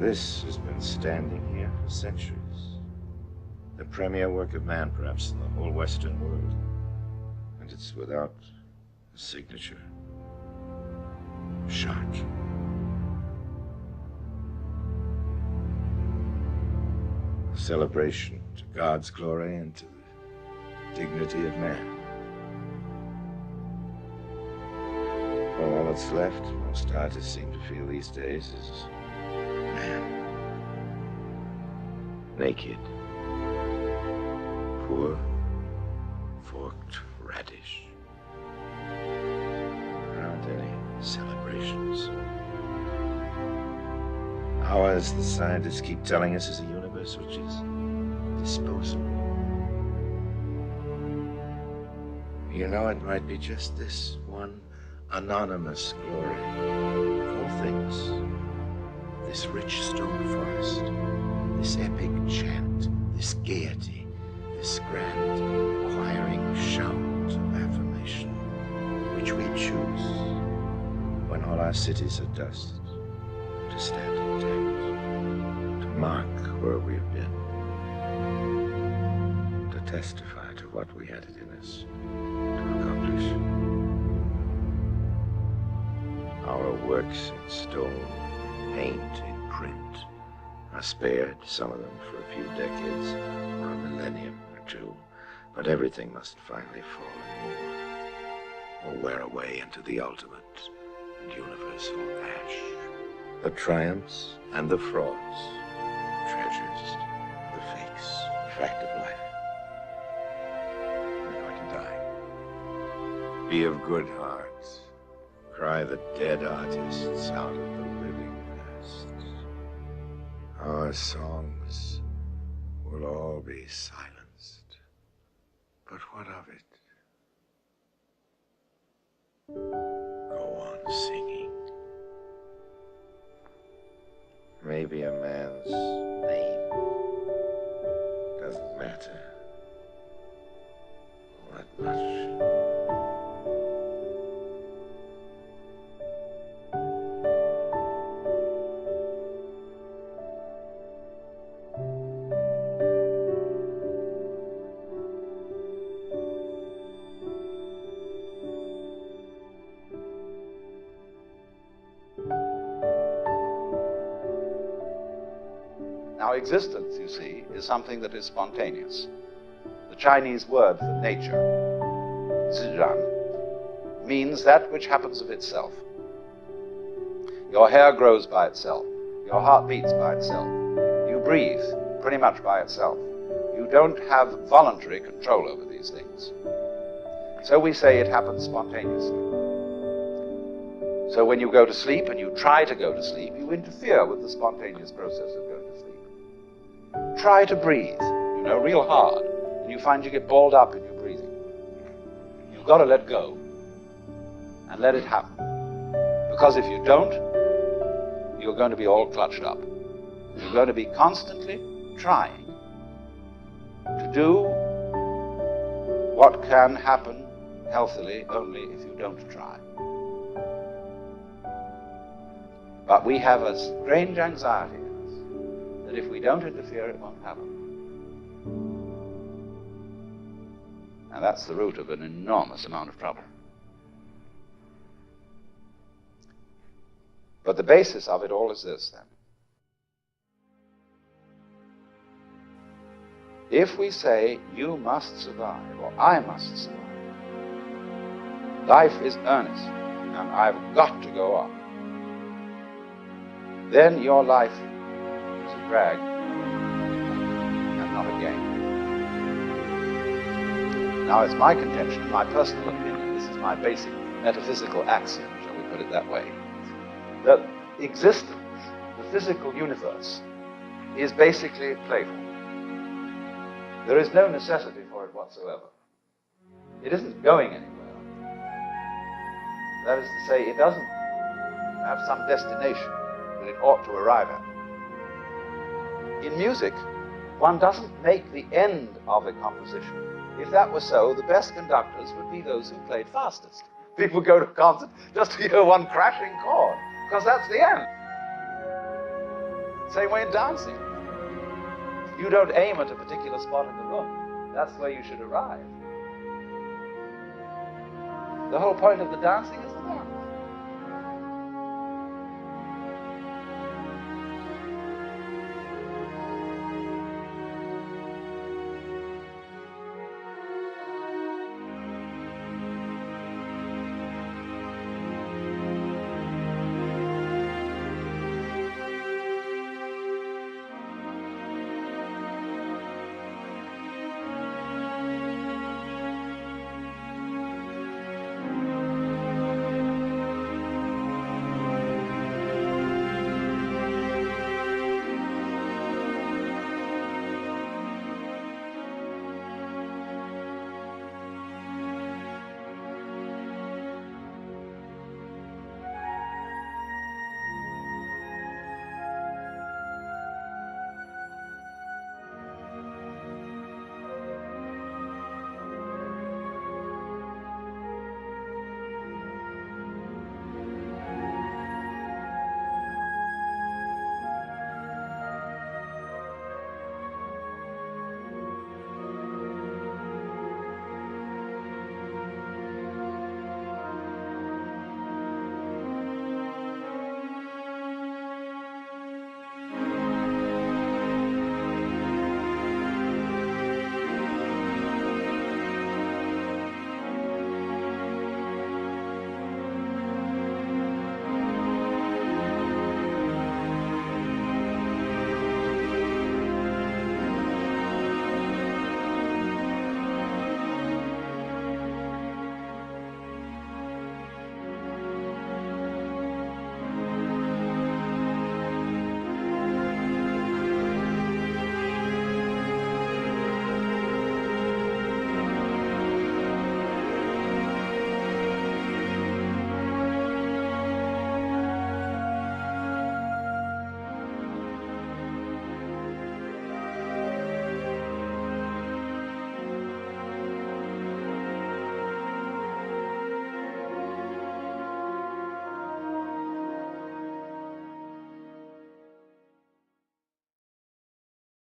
This has been standing here for centuries. The premier work of man, perhaps, in the whole Western world. And it's without a signature. Shot. A celebration to God's glory and to the dignity of man. Well, all that's left, most artists seem to feel these days, is man. Naked. Poor, forked radish. There aren't any celebrations. Ours, the scientists keep telling us, is a universe which is disposable. You know, it might be just this one anonymous glory of all things. This rich stone forest, this epic chant, this gaiety, this grand choiring shout of affirmation, which we choose when all our cities are dust, to stand intact, to mark where we've been, to testify to what we had it in us to accomplish. Our works in stone, paint, in print, are spared, some of them for a few decades or a millennium or two, but everything must finally fall in war, or wear away into the ultimate and universal ash. The triumphs and the frauds, the treasures, the fakes, the fact of life. We're going to die. Be of good heart. Cry the dead artists out of the living past. Our songs will all be silenced. But what of it? Go on singing. Maybe a man's name doesn't matter all that much. Now, existence, you see, is something that is spontaneous. The Chinese word for nature, zizhan, means that which happens of itself. Your hair grows by itself. Your heart beats by itself. You breathe pretty much by itself. You don't have voluntary control over these things. So we say it happens spontaneously. So when you go to sleep and you try to go to sleep, you interfere with the spontaneous process of going to sleep. Try to breathe, real hard, and you find you get balled up in your breathing. You've got to let go and let it happen. Because if you don't, you're going to be all clutched up. You're going to be constantly trying to do what can happen healthily only if you don't try. But we have a strange anxiety in us that if we don't interfere, it won't happen. And that's the root of an enormous amount of trouble. But the basis of it all is this, then. If we say, you must survive, or I must survive, life is earnest, and I've got to go on, then your life is a drag and not a gain. Now, it's my contention, my personal opinion, this is my basic metaphysical axiom, shall we put it that way, that existence, the physical universe, is basically playful. There is no necessity for it whatsoever. It isn't going anywhere. That is to say, it doesn't have some destination that it ought to arrive at. In music, one doesn't make the end of a composition. If that were so, the best conductors would be those who played fastest. People go to a concert just to hear one crashing chord, because that's the end. Same way in dancing. You don't aim at a particular spot in the room. That's where you should arrive. The whole point of the dancing is the dance.